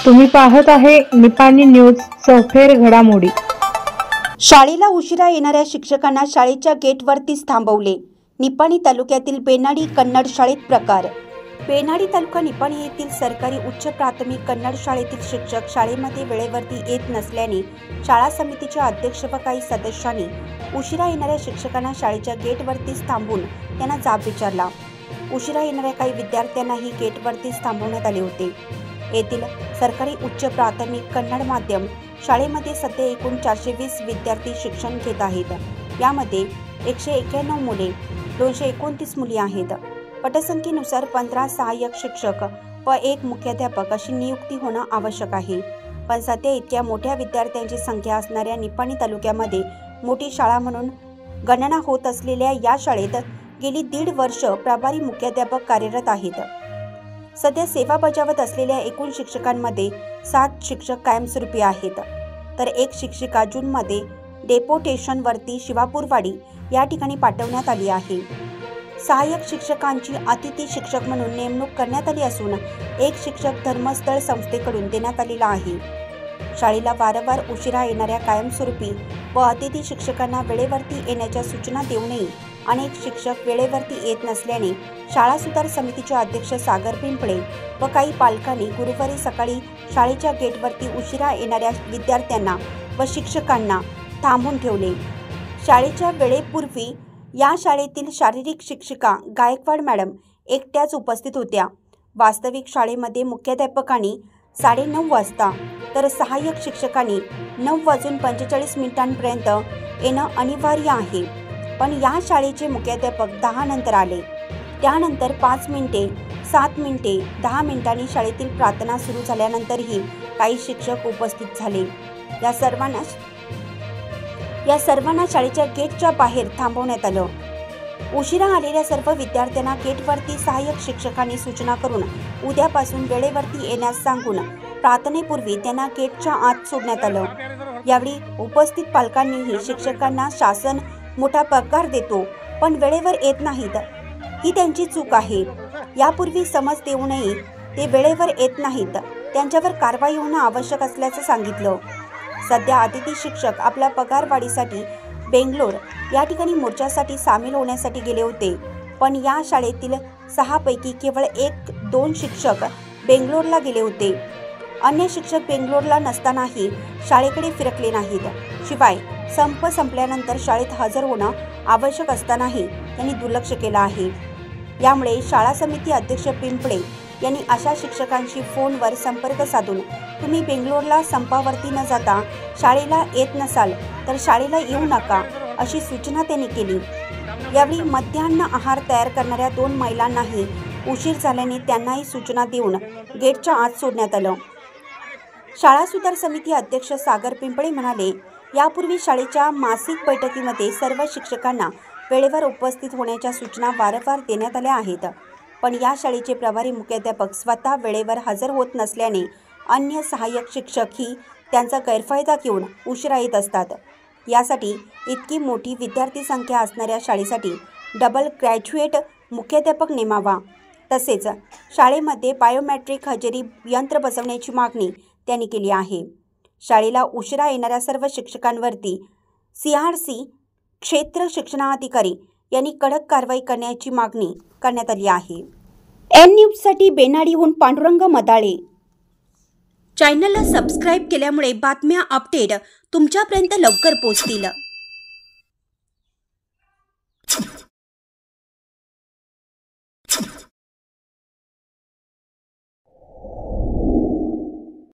तुम्ही पाहत आहे निपाणी न्यूज सफेर घडामोडी। शाळेला उशिरा येणाऱ्या शिक्षकांना शाळेच्या गेटवरतीच थांबवले। निपाणी तालुक्यातील बेनाडी कन्नड शाळेत प्रकार। बेनाडी तालुका निपाणी येथील सरकारी उच्च प्राथमिक कन्नड शाळेतील शिक्षक शाळेमध्ये वेळेवरती येत नसल्याने शाळा समितीच्या अध्यक्ष व काही सदस्यांनी उशिरा येणाऱ्या शिक्षकांना शाळेच्या गेटवरतीच थांबून त्यांना जाब विचारला। उशिरा येणाऱ्या काही विद्यार्थ्यांनाही गेटवरतीच थांबवण्यात आले होते। येथील सरकारी उच्च प्राथमिक कन्नड माध्यम शाळेमध्ये सध्या एकूण 420 विद्यार्थी शिक्षण घेत आहेत। यामध्ये 191 मुले 229 मुली आहेत। पटसंख्येनुसार 15 सहाय्यक शिक्षक व 1 मुख्याध्यापक अशी नियुक्ती होणं आवश्यक आहे। पण सध्या इतक्या मोठ्या विद्यार्थ्यांची संख्या असणाऱ्या निपाणी तालुक्यामध्ये मोठी शाळा म्हणून गणना होत असलेल्या या शाळेत गेली 1.5 वर्ष प्रभारी मुख्याध्यापक कार्यरत आहेत। सध्या सेवा बजावत असलेल्या एकूण शिक्षकांमध्ये 7 शिक्षक कायमस्वरूपी आहेत, तर 1 शिक्षिका जूनमध्ये डेपोटेशनवरती शिवापूरवाडी या ठिकाणी पाठवण्यात आली आहे। सहाय्यक शिक्षकांची अतिथी शिक्षक म्हणून नेमणूक करण्यात आली असून 1 शिक्षक धर्मस्थळ संस्थेकडून देण्यात आलेला आहे। शाळेला वारंवार उशिरा येणाऱ्या कायमस्वरूपी व अतिथी शिक्षकांना वेळेवरती येण्याच्या सूचना देऊनही अनेक शिक्षक वेळेवरती येत नसल्याने शाळा सुधार समितीचे अध्यक्ष सागर पिंपळे व काही पालकांनी गुरुवारी सकाळी शाळेच्या गेटवरती उशिरा येणाऱ्या विद्यार्थ्यांना व शिक्षकांना थांबवून ठेवले। शाळेच्या वेळेपूर्वी या शाळेतील शारीरिक शिक्षिका गायकवाड मॅडम एकट्याच उपस्थित होत्या। वास्तविक शाळेमध्ये मुख्याध्यापकांनी 9:30 वाजता तर सहाय्यक शिक्षकांनी 9:45 येणं अनिवार्य आहे। पण या शाळेचे मुख्याध्यापक 10 नंतर आले। त्यानंतर 5 मिनिटे, 7 मिनिटे, 10 मिनिटांनी शाळेतील प्रार्थना सुरू झाल्यानंतरही काही शिक्षक उपस्थित झाले। या सर्वांना शाळेच्या गेटच्या बाहेर थांबवण्यात आलं। उशिरा आलेल्या सर्व विद्यार्थ्यांना गेटवरती सहाय्यक शिक्षकांनी सूचना करून उद्यापासून वेळेवरती येण्यास सांगून प्रार्थनेपूर्वी त्यांना गेटच्या आत सोडण्यात आलं। यावेळी उपस्थित पालकांनीही शिक्षकांना शासन मोठा पगार देतो पण वेळेवर येत नाहीत, ही त्यांची चूक आहे। यापूर्वी समज देऊनही ते वेळेवर येत नाहीत, त्यांच्यावर कारवाई होणं आवश्यक असल्याचं सांगितलं। सध्या अतिथी शिक्षक आपल्या पगार वाढीसाठी बेंगलोर या ठिकाणी मोर्चासाठी सामील होण्यासाठी गेले होते, पण या शाळेतील 6 पैकी केवळ 1-2 शिक्षक बेंगलोरला गेले होते। अन्य शिक्षक बेंगलोरला नसतानाही शाळेकडे फिरकले नाहीत। शिवाय संप संपल्यानंतर शाळेत हजर होणं आवश्यक असतानाही त्यांनी दुर्लक्ष केलं आहे। यामुळे शाळा समिती अध्यक्ष पिंपळे यांनी अशा शिक्षकांशी फोनवर संपर्क साधून तुम्ही बेंगलोरला संपावरती न जाता शाळेला येत नसाल तर शाळेला येऊ नका अशी सूचना त्यांनी केली। यावेळी मध्यान्ह आहार तयार करणाऱ्या 2 महिलांनाही उशीर झाल्याने त्यांनाही सूचना देऊन गेटच्या आत सोडण्यात आलं। शाळा सुधार समिती अध्यक्ष सागर पिंपळे म्हणाले, यापूर्वी शाळेच्या मासिक बैठकीमध्ये सर्व शिक्षकांना वेळेवर उपस्थित होण्याच्या सूचना वारंवार देण्यात आल्या आहेत, पण या शाळेचे प्रभारी मुख्याध्यापक स्वतः वेळेवर हजर होत नसल्याने अन्य सहाय्यक शिक्षकही त्यांचा गैरफायदा घेऊन उशिरा येत असतात। यासाठी इतकी मोठी विद्यार्थी संख्या असणाऱ्या शाळेसाठी डबल ग्रॅज्युएट मुख्याध्यापक नेमावा, तसेच शाळेमध्ये बायोमेट्रिक हजेरी यंत्र बसवण्याची मागणी त्यांनी केली आहे। शाळेला उशिरा येणाऱ्या सर्व शिक्षकांवरती CRC क्षेत्र शिक्षणाधिकारी यांनी कडक कारवाई करण्याची मागणी करण्यात आली आहे। N न्यूजसाठी बेनाडीहून पांडुरंग मदाळे। चॅनलला सबस्क्राईब केल्यामुळे बातम्या अपडेट तुमच्यापर्यंत लवकर पोहोचतील।